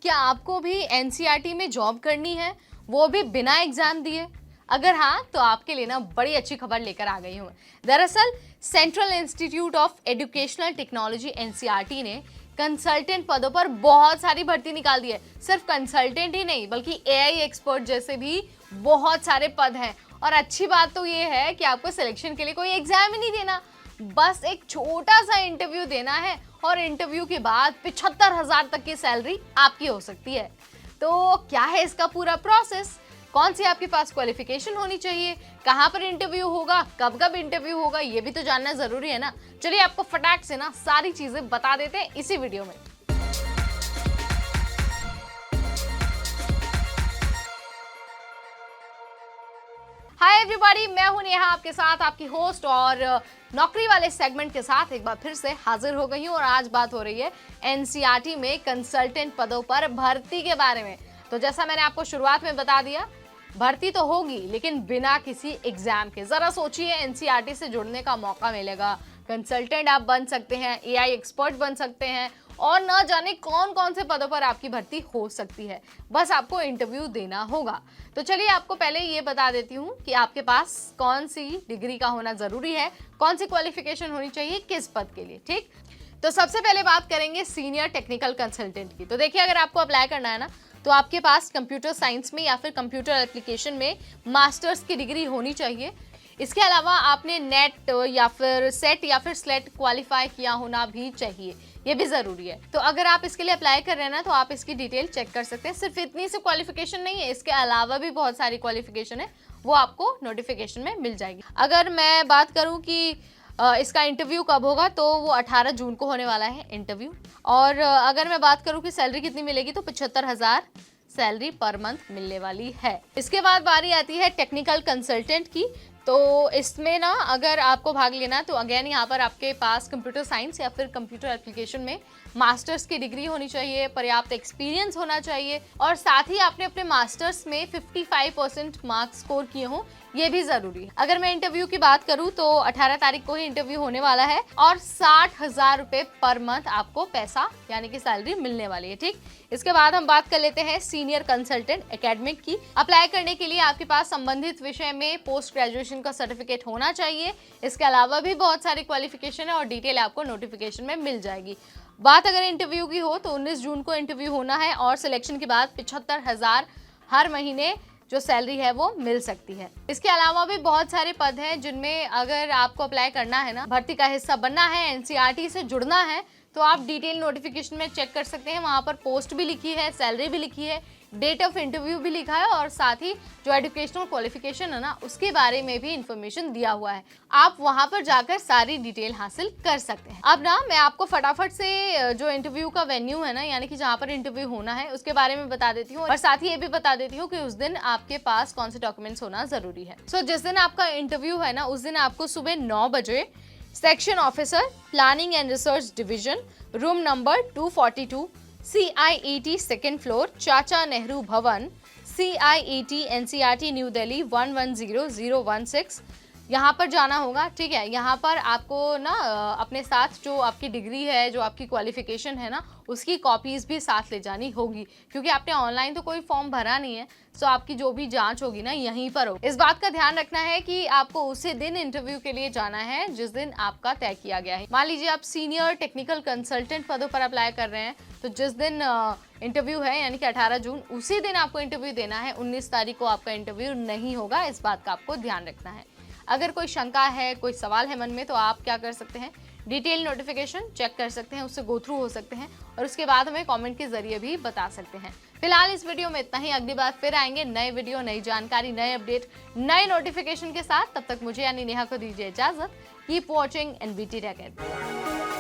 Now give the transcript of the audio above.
क्या आपको भी एनसीईआरटी में जॉब करनी है, वो भी बिना एग्जाम दिए? अगर हाँ, तो आपके लिए ना बड़ी अच्छी खबर लेकर आ गई हूँ। दरअसल central institute of educational technology NCERT ने कंसल्टेंट पदों पर बहुत सारी भर्ती निकाल दी है। सिर्फ कंसल्टेंट ही नहीं, बल्कि एआई एक्सपर्ट जैसे भी बहुत सारे पद हैं। और अच्छी बात तो ये है कि आपको सिलेक्शन के लिए कोई एग्जाम ही नहीं देना, बस एक छोटा सा इंटरव्यू देना है और इंटरव्यू के बाद 75,000 तक की सैलरी आपकी हो सकती है। तो क्या है इसका पूरा प्रोसेस, कौन सी आपके पास क्वालिफिकेशन होनी चाहिए, कहाँ पर इंटरव्यू होगा, कब कब इंटरव्यू होगा, ये भी तो जानना जरूरी है ना। चलिए आपको फटाक से ना सारी चीजें बता देते हैं इसी वीडियो में। हाय एवरीबॉडी, मैं हूं नेहा आपके साथ, आपकी होस्ट, और नौकरी वाले सेगमेंट के साथ एक बार फिर से हाजिर हो गई हूं। और आज बात हो रही है एनसीईआरटी में कंसल्टेंट पदों पर भर्ती के बारे में। तो जैसा मैंने आपको शुरुआत में बता दिया, भर्ती तो होगी लेकिन बिना किसी एग्जाम के। जरा सोचिए, एनसीईआरटी से जुड़ने का मौका मिलेगा, कंसल्टेंट आप बन सकते हैं, एआई एक्सपर्ट बन सकते हैं, और न जाने कौन कौन से पदों पर आपकी भर्ती हो सकती है। बस आपको इंटरव्यू देना होगा। तो चलिए आपको पहले ये बता देती हूँ कि आपके पास कौन सी डिग्री का होना जरूरी है, कौन सी क्वालिफिकेशन होनी चाहिए किस पद के लिए। ठीक, तो सबसे पहले बात करेंगे सीनियर टेक्निकल कंसल्टेंट की। तो देखिए, अगर आपको अप्लाई करना है ना, तो आपके पास कंप्यूटर साइंस में या फिर कंप्यूटर एप्लीकेशन में मास्टर्स की डिग्री होनी चाहिए। इसके अलावा आपने नेट या फिर सेट या फिर स्लेट क्वालिफाई किया होना भी चाहिए, ये भी जरूरी है। तो अगर आप इसके लिए अप्लाई कर रहे हैं ना, तो आप इसकी डिटेल चेक कर सकते हैं। सिर्फ इतनी सी क्वालिफिकेशन नहीं है, इसके अलावा भी बहुत सारी क्वालिफिकेशन है, वो आपको नोटिफिकेशन में मिल जाएगी। अगर मैं बात करूं कि इसका इंटरव्यू कब होगा, तो वो 18 जून को होने वाला है इंटरव्यू। और अगर मैं बात करूं कि सैलरी कितनी मिलेगी, तो 75,000 सैलरी पर मंथ मिलने वाली है। इसके बाद बारी आती है टेक्निकल कंसल्टेंट की। तो इसमें ना अगर आपको भाग लेना, तो अगेन यहाँ पर आपके पास कंप्यूटर साइंस या फिर कंप्यूटर एप्लीकेशन में मास्टर्स की डिग्री होनी चाहिए, पर्याप्त एक्सपीरियंस होना चाहिए, और साथ ही आपने अपने मास्टर्स में 55% मार्क्स स्कोर किए हों, ये भी जरूरी है। अगर मैं इंटरव्यू की बात करूं, तो 18 तारीख को ही इंटरव्यू होने वाला है, और 60,000 रुपए पर मंथ आपको पैसा यानी कि सैलरी मिलने वाली है। ठीक, इसके बाद हम बात कर लेते हैं सीनियर कंसल्टेंट एकेडमिक की। अप्लाई करने के लिए आपके पास संबंधित विषय में पोस्ट ग्रेजुएशन का सर्टिफिकेट होना चाहिए। इसके अलावा भी बहुत सारी क्वालिफिकेशन है और डिटेल आपको नोटिफिकेशन में मिल जाएगी। बात अगर इंटरव्यू की हो, तो 19 जून को इंटरव्यू होना है, और सिलेक्शन के बाद 75,000 हर महीने जो सैलरी है वो मिल सकती है। इसके अलावा भी बहुत सारे पद हैं जिनमें अगर आपको अप्लाई करना है ना, भर्ती का हिस्सा बनना है, एनसीईआरटी से जुड़ना है, तो आप डिटेल नोटिफिकेशन में चेक कर सकते हैं। वहां पर पोस्ट भी लिखी है, सैलरी भी लिखी है, डेट ऑफ इंटरव्यू भी लिखा है, और साथ ही जो एजुकेशनल क्वालिफिकेशन है ना, उसके बारे में भी इंफॉर्मेशन दिया हुआ है। आप वहां पर जाकर सारी डिटेल हासिल कर सकते हैं। अब ना मैं आपको फटाफट से जो इंटरव्यू का वेन्यू है ना, यानी कि जहां पर इंटरव्यू होना है, उसके बारे में बता देती हूँ, और साथ ही ये भी बता देती हूँ कि उस दिन आपके पास कौन से डॉक्यूमेंट्स होना जरूरी है। सो जिस दिन आपका इंटरव्यू है ना, उस दिन आपको सुबह 9 बजे section officer, planning and research division, room number 242, CIET second floor, चाचा नेहरू भवन, CIET NCERT न्यू दिल्ली 110016, यहाँ पर जाना होगा। ठीक है, यहाँ पर आपको ना अपने साथ जो आपकी डिग्री है, जो आपकी क्वालिफिकेशन है ना, उसकी कॉपीज भी साथ ले जानी होगी, क्योंकि आपने ऑनलाइन तो कोई फॉर्म भरा नहीं है। सो आपकी जो भी जांच होगी ना, यहीं पर होगी। इस बात का ध्यान रखना है कि आपको उसी दिन इंटरव्यू के लिए जाना है जिस दिन आपका तय किया गया है। मान लीजिए आप सीनियर टेक्निकल कंसल्टेंट पदों पर अप्लाई कर रहे हैं, तो जिस दिन इंटरव्यू है यानी कि 18 जून, उसी दिन आपको इंटरव्यू देना है। 19 तारीख को आपका इंटरव्यू नहीं होगा, इस बात का आपको ध्यान रखना है। अगर कोई शंका है, कोई सवाल है मन में, तो आप क्या कर सकते हैं, डिटेल नोटिफिकेशन चेक कर सकते हैं, उससे गो थ्रू हो सकते हैं, और उसके बाद हमें कमेंट के जरिए भी बता सकते हैं। फिलहाल इस वीडियो में इतना ही। अगली बार फिर आएंगे नए वीडियो, नई जानकारी, नए अपडेट, नए नोटिफिकेशन के साथ। तब तक मुझे यानी नेहा को दीजिए इजाजत। Keep watching NBT Tech Ed।